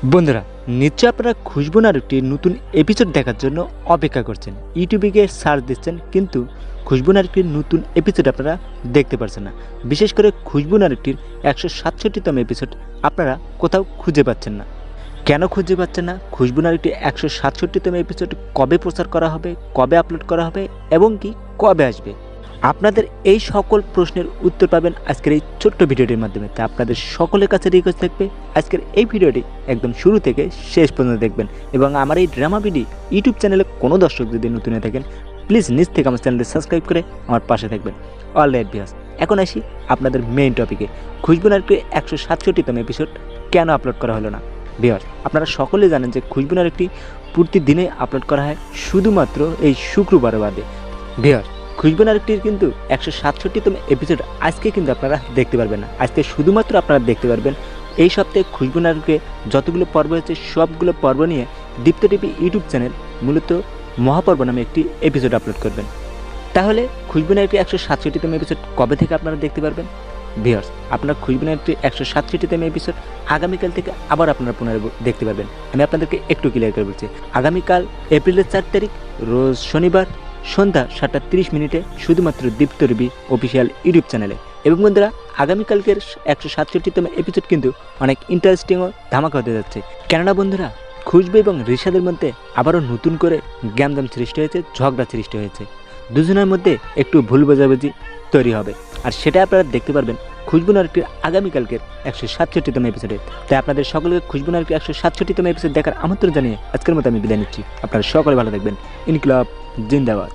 বন্ধুরা, নিশ্চয় আপনারা খুশবু নাটকটি নতুন এপিসোড দেখার জন্য অপেক্ষা করছেন। ইউটিউবে গিয়ে সার্চ দিচ্ছেন, কিন্তু খুশবু নাটকটির নতুন এপিসোড আপনারা দেখতে পাচ্ছেন না। বিশেষ করে খুশবু নাটকটির 167তম এপিসোড আপনারা কোথাও খুঁজে পাচ্ছেন না। কেন খুঁজে পাচ্ছেন না? খুশবু নাটকটি 167তম এপিসোড কবে প্রচার করা হবে, কবে আপলোড করা হবে এবং কি কবে আসবে, আপনাদের এই সকল প্রশ্নের উত্তর পাবেন আজকের এই ছোট্ট ভিডিওটির মাধ্যমে। তাই আপনাদের সকলের কাছে রিকোয়েস্ট থাকবে আজকের এই ভিডিওটি একদম শুরু থেকে শেষ পর্যন্ত দেখবেন। এবং আমার এই ড্রামা ভিডি ইউটিউব চ্যানেলে কোনো দর্শক যদি নতুন হয়ে থাকেন, প্লিজ নিজ থেকে আমার চ্যানেলটি সাবস্ক্রাইব করে আমার পাশে থাকবেন। অলরাইট ভিউয়ার্স, এখন আসি আপনাদের মেইন টপিকে। খুশবু নাটকের 167তম এপিসোড কেন আপলোড করা হলো না? ভিউয়ার্স, আপনারা সকলেই জানেন যে খুশবু নাটকটি প্রতিদিনে আপলোড করা হয় শুধুমাত্র এই শুক্রবার বাদে। ভিউয়ার্স, খুশবু নাটকটির কিন্তু 167তম এপিসোড আজকে কিন্তু আপনারা দেখতে পারবেন না। আজকে শুধুমাত্র আপনারা দেখতে পারবেন এই সপ্তাহে খুশবু নাটকে যতগুলো পর্ব হয়েছে সবগুলো পর্ব নিয়ে দীপ্ত টিভি ইউটিউব চ্যানেল মূলত মহাপর্ব নামে একটি এপিসোড আপলোড করবেন। তাহলে খুশবু নাটকের 167তম এপিসোড কবে থেকে আপনারা দেখতে পারবেন? ভিউয়ার্স, আপনারা খুশবু নাটকের 167তম এপিসোড আগামীকাল থেকে আবার আপনারা পুনরায় দেখতে পারবেন। আমি আপনাদেরকে একটু ক্লিয়ার করে বলছি, আগামীকাল এপ্রিলের 4 তারিখ রোজ শনিবার সন্ধ্যা 7:30 মিনিটে শুধুমাত্র দীপ্ত টিভি অফিসিয়াল ইউটিউব চ্যানেলে। এবং বন্ধুরা, আগামীকালকের 167তম এপিসোড কিন্তু অনেক ইন্টারেস্টিং ও ধামাকা হতে যাচ্ছে। কেননা বন্ধুরা, খুশবু এবং রিশাদের মধ্যে আবারও নতুন করে গ্যামজাম সৃষ্টি হয়েছে, ঝগড়া সৃষ্টি হয়েছে। দুজনের মধ্যে একটু ভুল বোঝাবুঝি তৈরি হবে, আর সেটা আপনারা দেখতে পারবেন খুশবু নাটকটির আগামীকালকের 167তম এপিসোডে। তাই আপনাদের সকলকে খুশবু নাটকের 167তম এপিসোড দেখার আমন্ত্রণ জানিয়ে আজকের মতো আমি বিদায় নিচ্ছি। আপনারা সকলে ভালো থাকবেন। ইনকিলাব জিন্দাবাদ।